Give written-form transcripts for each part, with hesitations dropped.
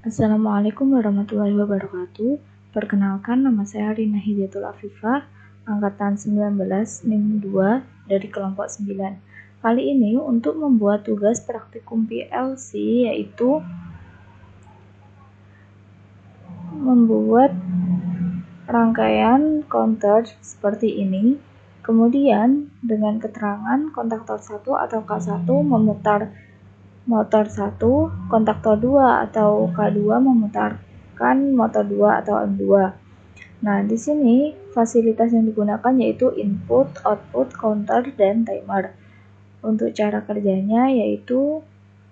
Assalamualaikum warahmatullahi wabarakatuh. Perkenalkan, nama saya Rina Hidayatul Afifah, angkatan 19 NIM 2 dari kelompok 9. Kali ini untuk membuat tugas praktikum PLC, yaitu membuat rangkaian counter seperti ini. Kemudian dengan keterangan kontaktor 1 atau K1 memutar motor 1, kontaktor 2 atau K2 memutarkan motor 2 atau M2. Nah, di sini fasilitas yang digunakan yaitu input, output, counter, dan timer. Untuk cara kerjanya yaitu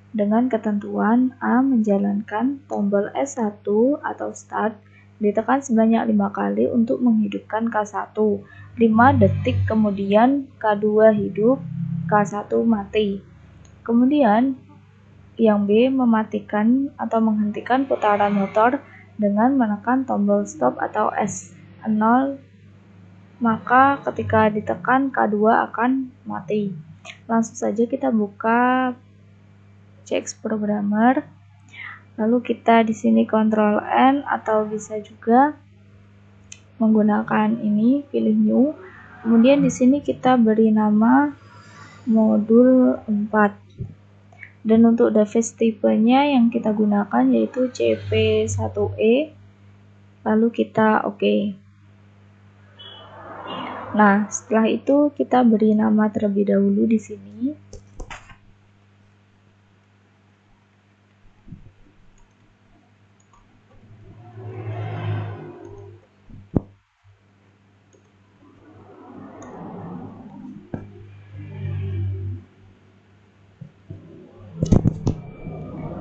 dengan ketentuan A menjalankan tombol S1 atau start ditekan sebanyak 5 kali untuk menghidupkan K1. 5 detik kemudian K2 hidup, K1 mati. Kemudian yang B mematikan atau menghentikan putaran motor dengan menekan tombol stop atau S0, maka ketika ditekan K2 akan mati. Langsung saja kita buka CX Programmer, lalu kita di sini Ctrl N atau bisa juga menggunakan ini, pilih New. Kemudian di sini kita beri nama modul 4. Dan untuk device tipenya yang kita gunakan yaitu CP1E, lalu kita OK. Nah, setelah itu kita beri nama terlebih dahulu di sini.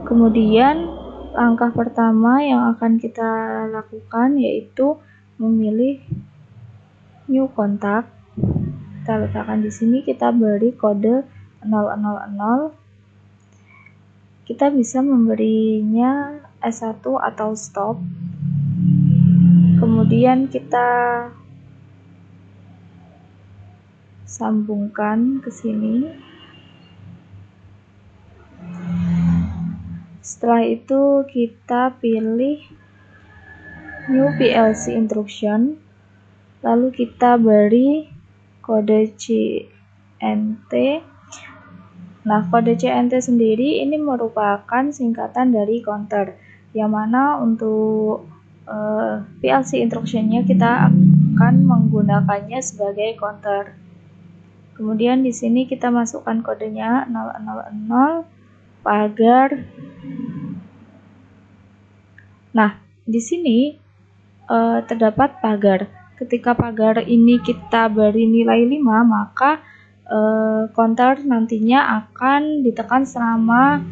Kemudian langkah pertama yang akan kita lakukan yaitu memilih new contact. Kita letakkan di sini, kita beri kode 000. Kita bisa memberinya S1 atau stop. Kemudian kita sambungkan ke sini. Setelah itu kita pilih New PLC Instruction, lalu kita beri kode CNT. Nah, kode CNT sendiri ini merupakan singkatan dari counter, yang mana untuk PLC Instruction-nya kita akan menggunakannya sebagai counter. Kemudian di sini kita masukkan kodenya 000 pagar. Nah, di sini terdapat pagar. Ketika pagar ini kita beri nilai 5, maka counter nantinya akan ditekan selama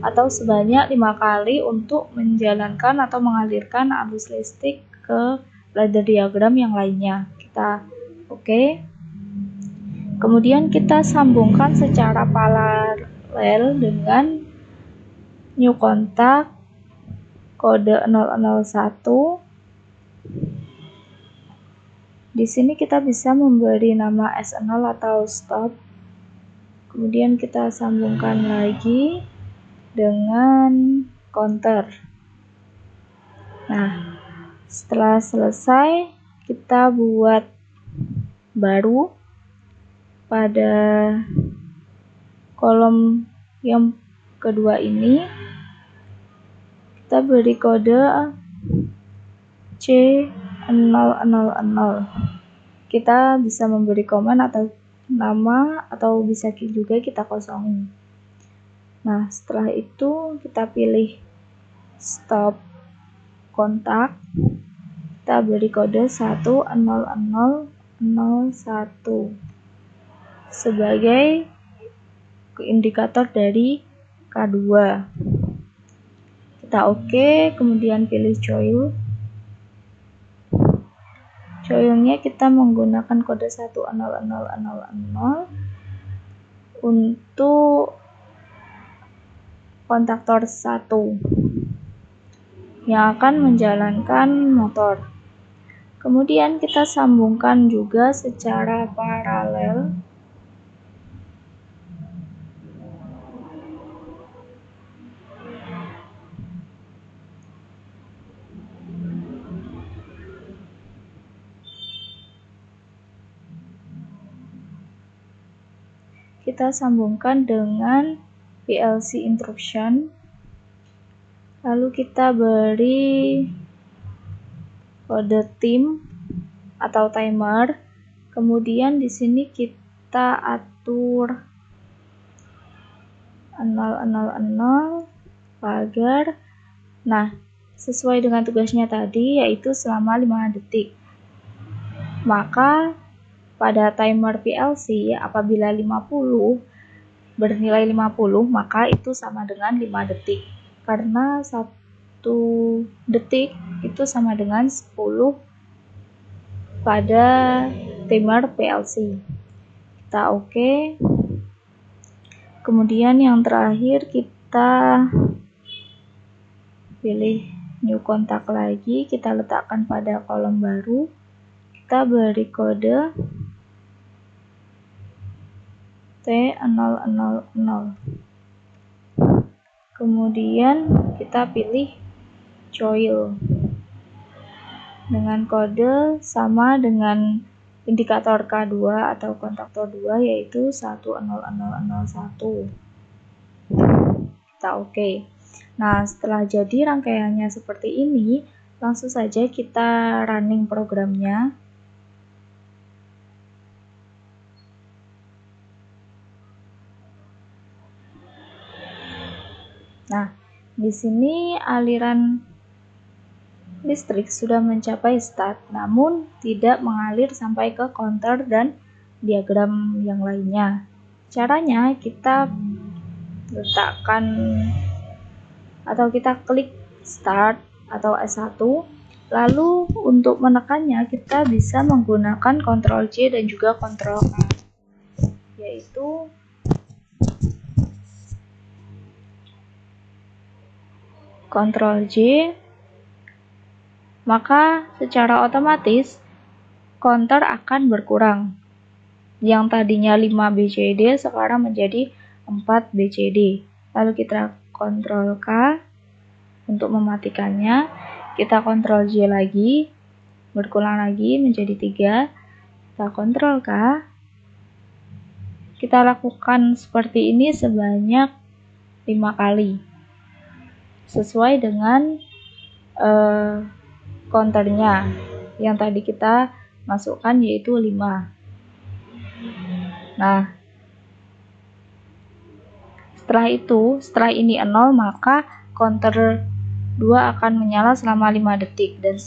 atau sebanyak 5 kali untuk menjalankan atau mengalirkan arus listrik ke ladder diagram yang lainnya. Kita OK. Kemudian kita sambungkan secara paralel dengan new contact kode 001. Di sini kita bisa memberi nama S0 atau stop. Kemudian kita sambungkan lagi dengan counter. Nah, setelah selesai kita buat baru pada kolom yang kedua ini. Kita beri kode C000. Kita bisa memberi komen atau nama, atau bisa juga kita kosongin. Nah, setelah itu kita pilih stop kontak. Kita beri kode 10001 sebagai indikator dari K2. Kita OK, kemudian pilih coil. Coilnya kita menggunakan kode 10000 untuk kontaktor 1 yang akan menjalankan motor. Kemudian kita sambungkan juga secara paralel kita sambungkan dengan PLC interruption. Lalu kita beri kode tim atau timer. Kemudian di sini kita atur 000 pagar. Nah, sesuai dengan tugasnya tadi, yaitu selama 5 detik. Maka pada timer PLC apabila 50 bernilai 50, maka itu sama dengan 5 detik. Karena 1 detik itu sama dengan 10 pada timer PLC. Kita oke. Kemudian yang terakhir kita pilih new kontak lagi, kita letakkan pada kolom baru, kita beri kode T000. Kemudian kita pilih coil dengan kode sama dengan indikator K2 atau kontaktor 2, yaitu 10001. Kita oke. Nah, setelah jadi rangkaiannya seperti ini, langsung saja kita running programnya. Nah, di sini aliran listrik sudah mencapai start, namun tidak mengalir sampai ke counter dan diagram yang lainnya. Caranya kita letakkan atau kita klik start atau S1, lalu untuk menekannya kita bisa menggunakan Ctrl J dan juga Ctrl K, yaitu Ctrl J, maka secara otomatis counter akan berkurang. Yang tadinya 5 BCD sekarang menjadi 4 BCD. Lalu kita Ctrl K untuk mematikannya. Kita Ctrl J lagi, berkurang lagi menjadi 3. Kita Ctrl K. Kita lakukan seperti ini sebanyak 5 kali. Sesuai dengan counternya yang tadi kita masukkan, yaitu 5. Nah, setelah ini 0, maka counter 2 akan menyala selama 5 detik, dan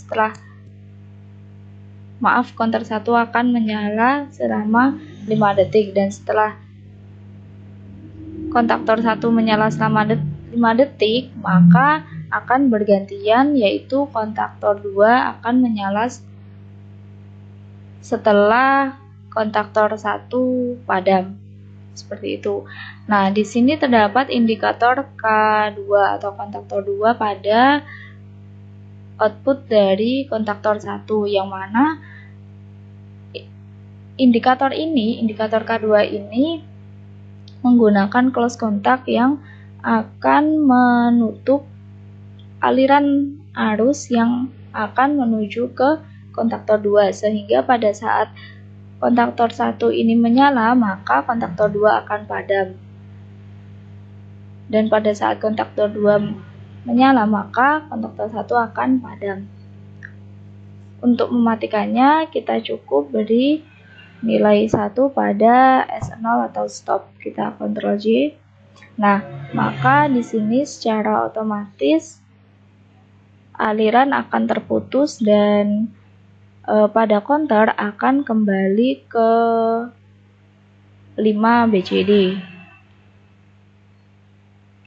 counter 1 akan menyala selama 5 detik, dan setelah kontaktor 1 menyala selama 5 detik, maka akan bergantian, yaitu kontaktor 2 akan menyala setelah kontaktor 1 padam. Seperti itu. Nah, di sini terdapat indikator K2 atau kontaktor 2 pada output dari kontaktor 1, yang mana indikator K2 ini menggunakan close kontak yang akan menutup aliran arus yang akan menuju ke kontaktor 2, sehingga pada saat kontaktor 1 ini menyala, maka kontaktor 2 akan padam. Dan pada saat kontaktor 2 menyala, maka kontaktor 1 akan padam. Untuk mematikannya, kita cukup beri nilai 1 pada S0 atau stop. Kita Ctrl J. Nah, maka di sini secara otomatis aliran akan terputus dan pada counter akan kembali ke 5 BCD.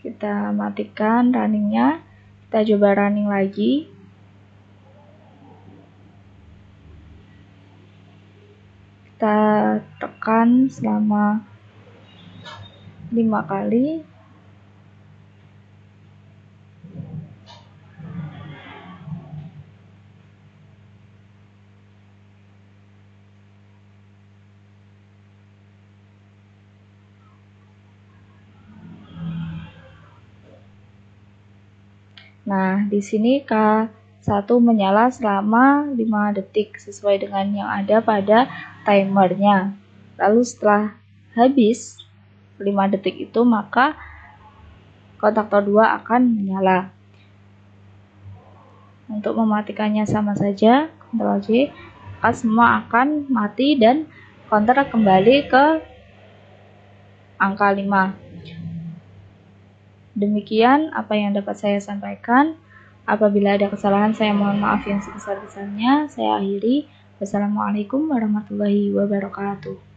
Kita matikan runningnya, kita coba running lagi. Kita tekan selama 5 kali. Nah, di sini K1 menyala selama 5 detik sesuai dengan yang ada pada timernya. Lalu setelah habis 5 detik itu, maka kontaktor 2 akan menyala. Untuk mematikannya sama saja, Ctrl J, maka semua akan mati dan counter kembali ke angka 5. Demikian apa yang dapat saya sampaikan. Apabila ada kesalahan, saya mohon maaf yang sebesar-besarnya. Saya akhiri. Wassalamualaikum warahmatullahi wabarakatuh.